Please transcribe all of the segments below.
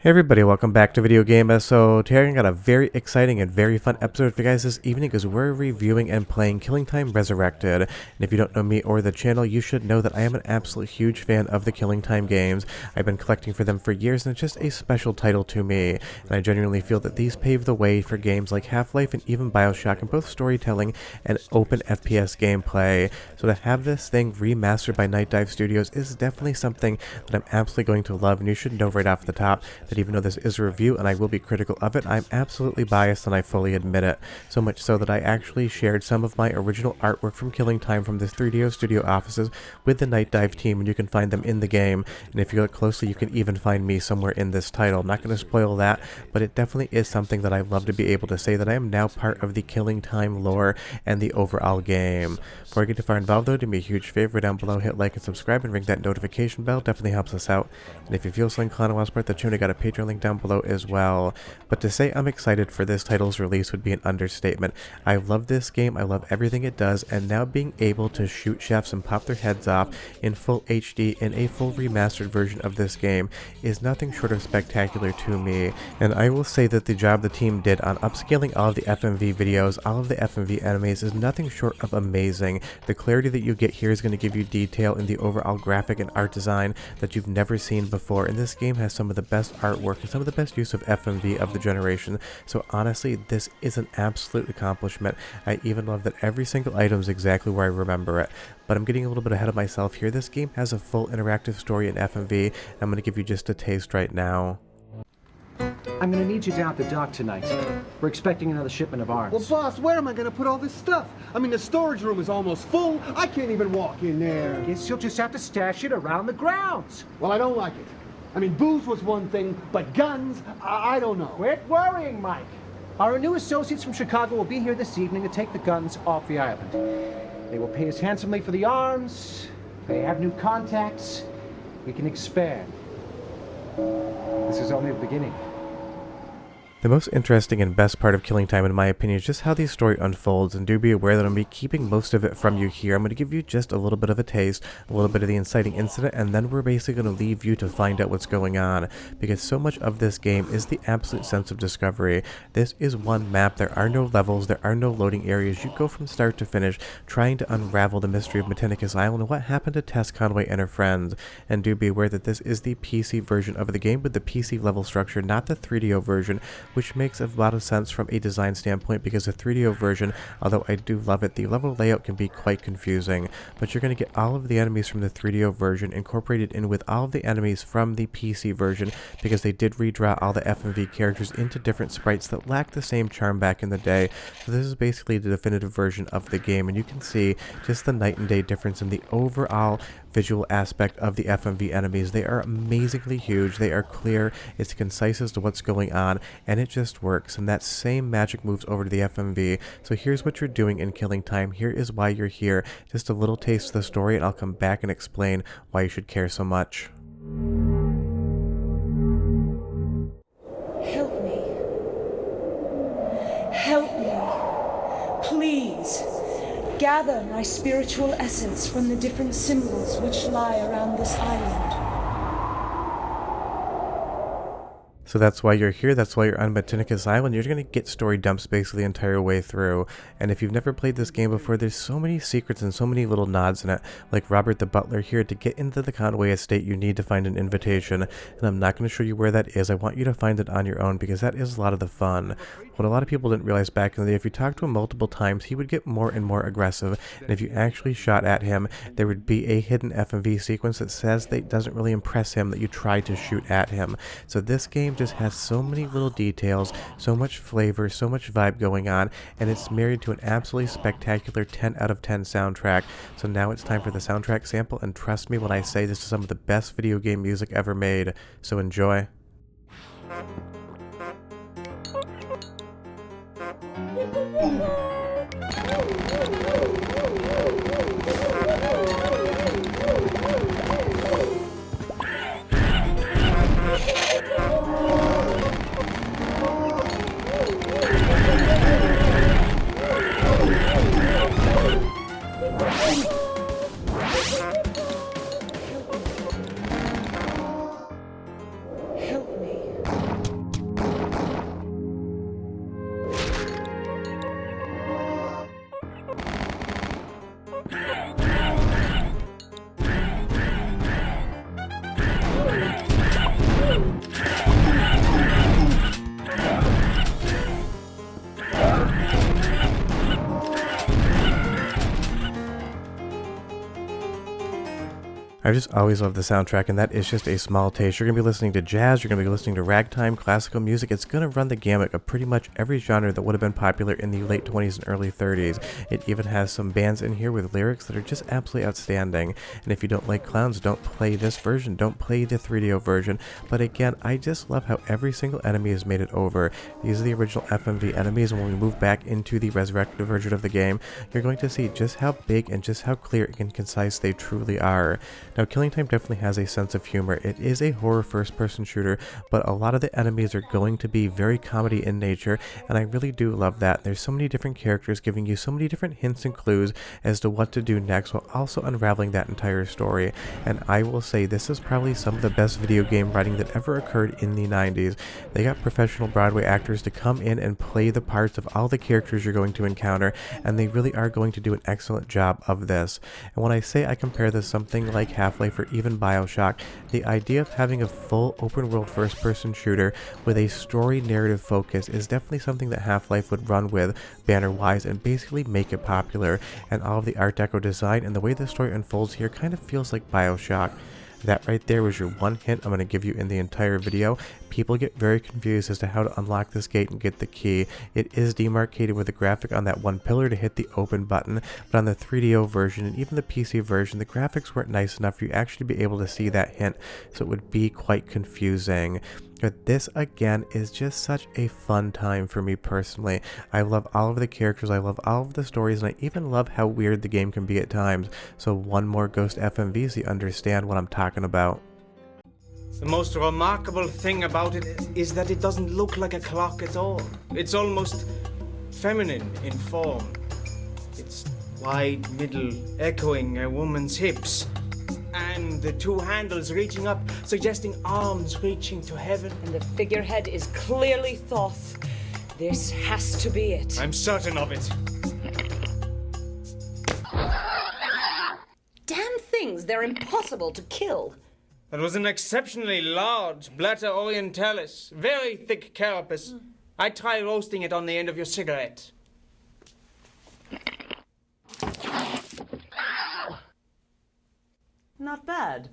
Hey everybody, welcome back to Video Game Esoterica. I got a very exciting and very fun episode for you guys this evening because we're reviewing and playing Killing Time Resurrected. And if you don't know me or the channel, you should know that I am an absolute huge fan of the Killing Time games. I've been collecting for them for years and it's just a special title to me. And I genuinely feel that these pave the way for games like Half-Life and even Bioshock in both storytelling and open FPS gameplay. So to have this thing remastered by Nightdive Studios is definitely something that I'm absolutely going to love, and you should know right off the top that even though this is a review and I will be critical of it, I'm absolutely biased and I fully admit it. So much so that I actually shared some of my original artwork from Killing Time from the 3DO Studio offices with the Nightdive team, and you can find them in the game. And if you look closely, you can even find me somewhere in this title. I'm not going to spoil that, but it definitely is something that I love to be able to say that I am now part of the Killing Time lore and the overall game. Before I get too far involved though, do me a huge favor down below, hit like and subscribe and ring that notification bell, definitely helps us out. And if you feel so inclined to want to support the channel, I got a Patreon link down below as well. But to say I'm excited for this title's release would be an understatement. I love this game, I love everything it does, and now being able to shoot chefs and pop their heads off in full HD in a full remastered version of this game is nothing short of spectacular to me. And I will say that the job the team did on upscaling all of the FMV videos, all of the FMV enemies, is nothing short of amazing. The clarity that you get here is going to give you detail in the overall graphic and art design that you've never seen before, and this game has some of the best artwork and some of the best use of FMV of the generation. So honestly, this is an absolute accomplishment. I even love that every single item is exactly where I remember it. But I'm getting a little bit ahead of myself here. This game has a full interactive story in FMV, and I'm going to give you just a taste right now. I'm gonna need you down at the dock tonight. We're expecting another shipment of arms. Well, boss, where am I gonna put all this stuff? I mean, the storage room is almost full. I can't even walk in there. Guess you'll just have to stash it around the grounds. Well, I don't like it. I mean, booze was one thing, but guns, I don't know. Quit worrying, Mike. Our new associates from Chicago will be here this evening to take the guns off the island. They will pay us handsomely for the arms. They have new contacts. We can expand. This is only the beginning. The most interesting and best part of Killing Time, in my opinion, is just how the story unfolds, and do be aware that I'm going to be keeping most of it from you here. I'm going to give you just a little bit of a taste, a little bit of the inciting incident, and then we're basically going to leave you to find out what's going on, because so much of this game is the absolute sense of discovery. This is one map, there are no levels, there are no loading areas. You go from start to finish trying to unravel the mystery of Metenicus Island and what happened to Tess Conway and her friends. And do be aware that this is the PC version of the game with the PC level structure, not the 3DO version, which makes a lot of sense from a design standpoint, because the 3DO version, although I do love it, the level layout can be quite confusing. But you're going to get all of the enemies from the 3DO version incorporated in with all of the enemies from the PC version, because they did redraw all the FMV characters into different sprites that lack the same charm back in the day. So this is basically the definitive version of the game, and you can see just the night and day difference in the overall visual aspect of the FMV enemies. They are amazingly huge, they are clear, it's concise as to what's going on, and it just works. And that same magic moves over to the FMV. So here's what you're doing in Killing Time, here is why you're here, just a little taste of the story, and I'll come back and explain why you should care so much. Help me. Help me. Please. Gather my spiritual essence from the different symbols which lie around this island. So that's why you're here, that's why you're on Metenicus Island. You're going to get story dumps basically the entire way through. And if you've never played this game before, there's so many secrets and so many little nods in it. Like Robert the Butler here, to get into the Conway estate you need to find an invitation. And I'm not going to show you where that is, I want you to find it on your own, because that is a lot of the fun. What a lot of people didn't realize back in the day, if you talked to him multiple times, he would get more and more aggressive. And if you actually shot at him, there would be a hidden FMV sequence that says that it doesn't really impress him that you tried to shoot at him. So this game just has so many little details, so much flavor, so much vibe going on, and it's married to an absolutely spectacular 10 out of 10 soundtrack. So now it's time for the soundtrack sample, and trust me when I say this is some of the best video game music ever made. So enjoy. Help me. I've just always loved the soundtrack, and that is just a small taste. You're going to be listening to jazz, you're going to be listening to ragtime, classical music. It's going to run the gamut of pretty much every genre that would have been popular in the late 20s and early 30s. It even has some bands in here with lyrics that are just absolutely outstanding. And if you don't like clowns, don't play this version, don't play the 3DO version. But again, I just love how every single enemy has made it over. These are the original FMV enemies, and when we move back into the resurrected version of the game, you're going to see just how big and just how clear and concise they truly are. Now, Killing Time definitely has a sense of humor. It is a horror first-person shooter, but a lot of the enemies are going to be very comedy in nature, and I really do love that. There's so many different characters giving you so many different hints and clues as to what to do next, while also unraveling that entire story. And I will say this is probably some of the best video game writing that ever occurred in the 90s. They got professional Broadway actors to come in and play the parts of all the characters you're going to encounter, and they really are going to do an excellent job of this. And when I say I compare this to something like Half-Life or even BioShock, the idea of having a full open world first person shooter with a story narrative focus is definitely something that Half-Life would run with banner wise and basically make it popular. And all of the art deco design and the way the story unfolds here kind of feels like BioShock. That right there was your one hint I'm going to give you in the entire video. People get very confused as to how to unlock this gate and get the key. It is demarcated with a graphic on that one pillar to hit the open button, but on the 3DO version and even the PC version, the graphics weren't nice enough for you actually to be able to see that hint, so it would be quite confusing. But this, again, is just such a fun time for me personally. I love all of the characters, I love all of the stories, and I even love how weird the game can be at times. So one more Ghost FMV so you understand what I'm talking about. The most remarkable thing about it is that it doesn't look like a clock at all. It's almost feminine in form. Its wide middle echoing a woman's hips, and the two handles reaching up, suggesting arms reaching to heaven. And the figurehead is clearly Thoth. This has to be it. I'm certain of it. Damn things, they're impossible to kill. That was an exceptionally large Blatter orientalis, very thick carapace. I'd try roasting it on the end of your cigarette. Not bad.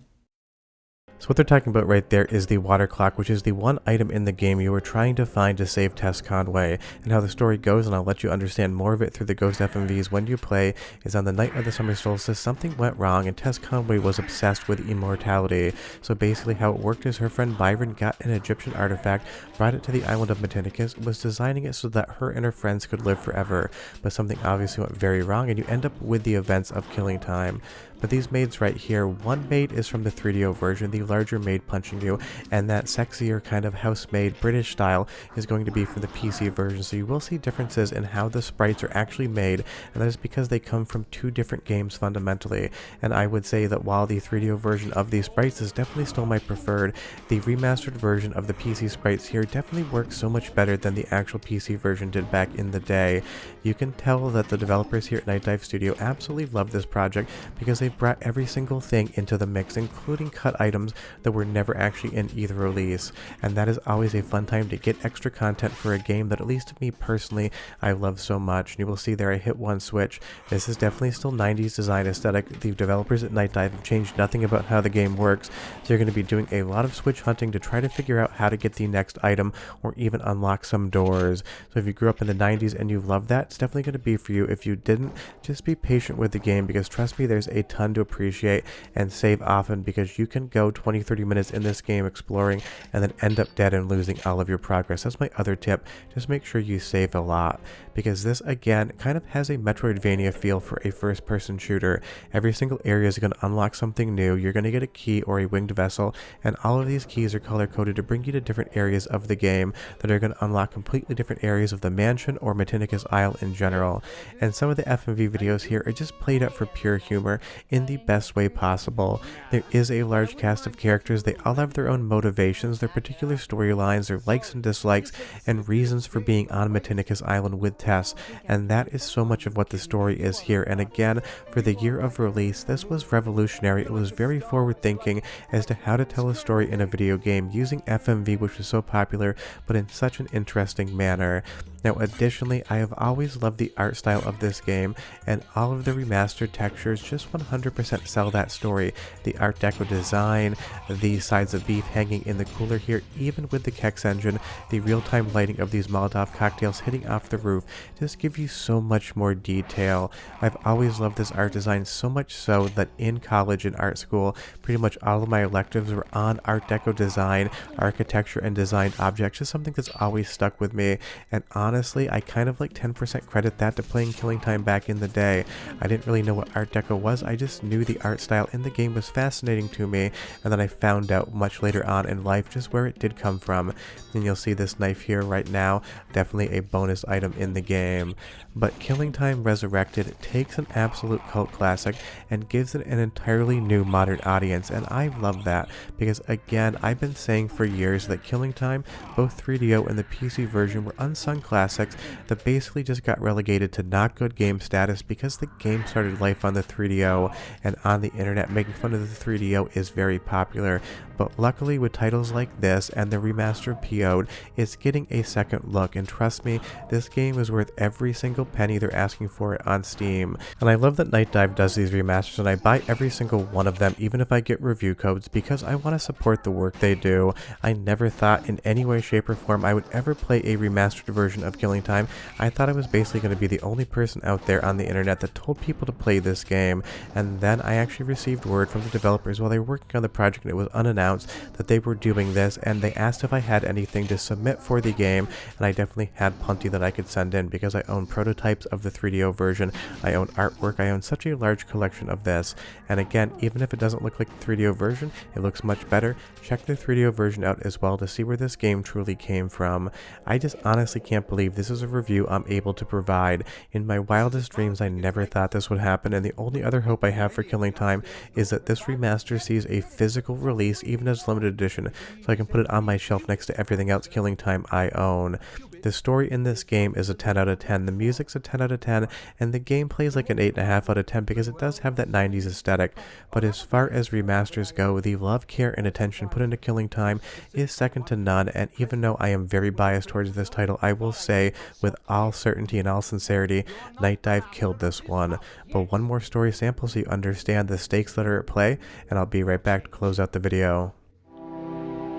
So what they're talking about right there is the water clock, which is the one item in the game you were trying to find to save Tess Conway. And how the story goes, and I'll let you understand more of it through the Ghost FMVs when you play, is on the night of the summer solstice, something went wrong and Tess Conway was obsessed with immortality. So basically how it worked is her friend Byron got an Egyptian artifact, brought it to the island of Matinicus, was designing it so that her and her friends could live forever. But something obviously went very wrong, and you end up with the events of Killing Time. But these maids right here, one maid is from the 3DO version, the larger maid punching you, and that sexier kind of housemaid British style is going to be from the PC version. So you will see differences in how the sprites are actually made, and that is because they come from two different games fundamentally. And I would say that while the 3DO version of these sprites is definitely still my preferred, the remastered version of the PC sprites here definitely works so much better than the actual PC version did back in the day. You can tell that the developers here at Nightdive Studio absolutely love this project because they've brought every single thing into the mix, including cut items that were never actually in either release. And that is always a fun time to get extra content for a game that, at least to me personally, I love so much. And you will see there I hit one switch. This is definitely still 90s design aesthetic. The developers at Nightdive have changed nothing about how the game works, so you're going to be doing a lot of switch hunting to try to figure out how to get the next item or even unlock some doors. So if you grew up in the 90s and you love that, it's definitely going to be for you. If you didn't, just be patient with the game, because trust me, there's a ton to appreciate, and save often, because you can go 20-30 minutes in this game exploring and then end up dead and losing all of your progress. That's my other tip. Just make sure you save a lot, because this again kind of has a Metroidvania feel for a first-person shooter. Every single area is going to unlock something new. You're going to get a key or a winged vessel, and all of these keys are color-coded to bring you to different areas of the game that are going to unlock completely different areas of the mansion or Matinicus Isle in general. And some of the FMV videos here are just played up for pure humor. in the best way possible. There is a large cast of characters. They all have their own motivations, their particular storylines, their likes and dislikes, and reasons for being on Matinicus Island with Tess, and that is so much of what the story is here. And again, for the year of release, this was revolutionary. It was very forward thinking as to how to tell a story in a video game using FMV, which was so popular, but in such an interesting manner. Now additionally, I have always loved the art style of this game, and all of the remastered textures just 100% sell that story. The Art Deco design, the sides of beef hanging in the cooler here, even with the Kex engine, the real-time lighting of these Molotov cocktails hitting off the roof just give you so much more detail. I've always loved this art design, so much so that in college and art school, pretty much all of my electives were on Art Deco design, architecture, and designed objects. Just something that's always stuck with me, and honestly, I kind of like 10% credit that to playing Killing Time back in the day. I didn't really know what Art Deco was, I just knew the art style in the game was fascinating to me, and then I found out much later on in life just where it did come from. And you'll see this knife here right now, definitely a bonus item in the game. But Killing Time Resurrected takes an absolute cult classic and gives it an entirely new modern audience, and I love that because again, I've been saying for years that Killing Time, both 3DO and the PC version, were unsung classics that basically just got relegated to not good game status because the game started life on the 3DO, and on the internet making fun of the 3DO is very popular. But luckily with titles like this and the remaster PO'd, it's getting a second look, and trust me, this game is worth every single penny they're asking for it on Steam. And I love that Nightdive does these remasters, and I buy every single one of them even if I get review codes because I want to support the work they do. I never thought in any way, shape, or form I would ever play a remastered version of Killing Time. I thought I was basically going to be the only person out there on the internet that told people to play this game, and then I actually received word from the developers while they were working on the project and it was unannounced that they were doing this, and they asked if I had anything to submit for the game, and I definitely had plenty that I could send in because I own prototypes of the 3DO version, I own artwork, I own such a large collection of this. And again, even if it doesn't look like the 3DO version, it looks much better. Check the 3DO version out as well to see where this game truly came from. I just honestly can't believe this is a review I'm able to provide. In my wildest dreams, I never thought this would happen, and the only other hope I have for Killing Time is that this remaster sees a physical release, even as limited edition, so I can put it on my shelf next to everything else Killing Time I own. The story in this game is a 10 out of 10, the music's a 10 out of 10, and the gameplay is like an 8.5 out of 10 because it does have that 90s aesthetic. But as far as remasters go, the love, care, and attention put into Killing Time is second to none, and even though I am very biased towards this title, I will say with all certainty and all sincerity, Nightdive killed this one. But one more story sample so you understand the stakes that are at play, and I'll be right back to close out the video.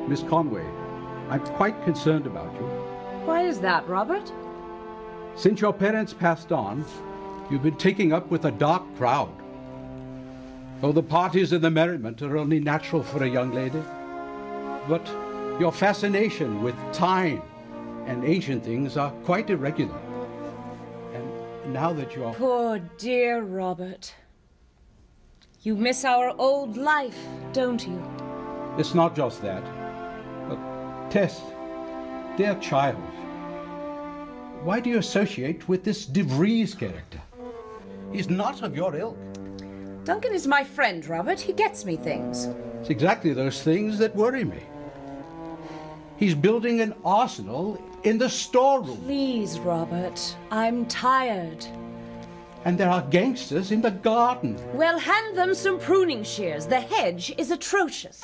Miss Conway, I'm quite concerned about you. Why is that, Robert? Since your parents passed on, you've been taking up with a dark crowd. Though the parties and the merriment are only natural for a young lady, but your fascination with time and ancient things are quite irregular. And now that you're... Poor dear Robert. You miss our old life, don't you? It's not just that. But Tess, dear child, why do you associate with this DeVries character? He's not of your ilk. Duncan is my friend, Robert. He gets me things. It's exactly those things that worry me. He's building an arsenal in the storeroom. Please, Robert. I'm tired. And there are gangsters in the garden. Well, hand them some pruning shears. The hedge is atrocious.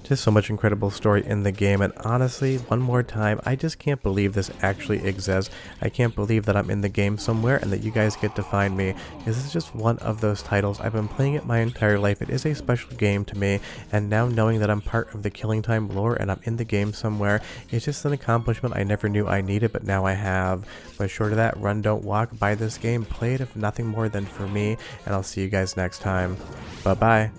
Just so much incredible story in the game, and honestly, one more time, I just can't believe this actually exists. I can't believe that I'm in the game somewhere and that you guys get to find me, because this is just one of those titles. I've been playing it my entire life. It is a special game to me, and now knowing that I'm part of the Killing Time lore and I'm in the game somewhere, it's just an accomplishment I never knew I needed, but now I have. But short of that, run, don't walk, buy this game, play it if nothing more than for me, and I'll see you guys next time. Bye-bye.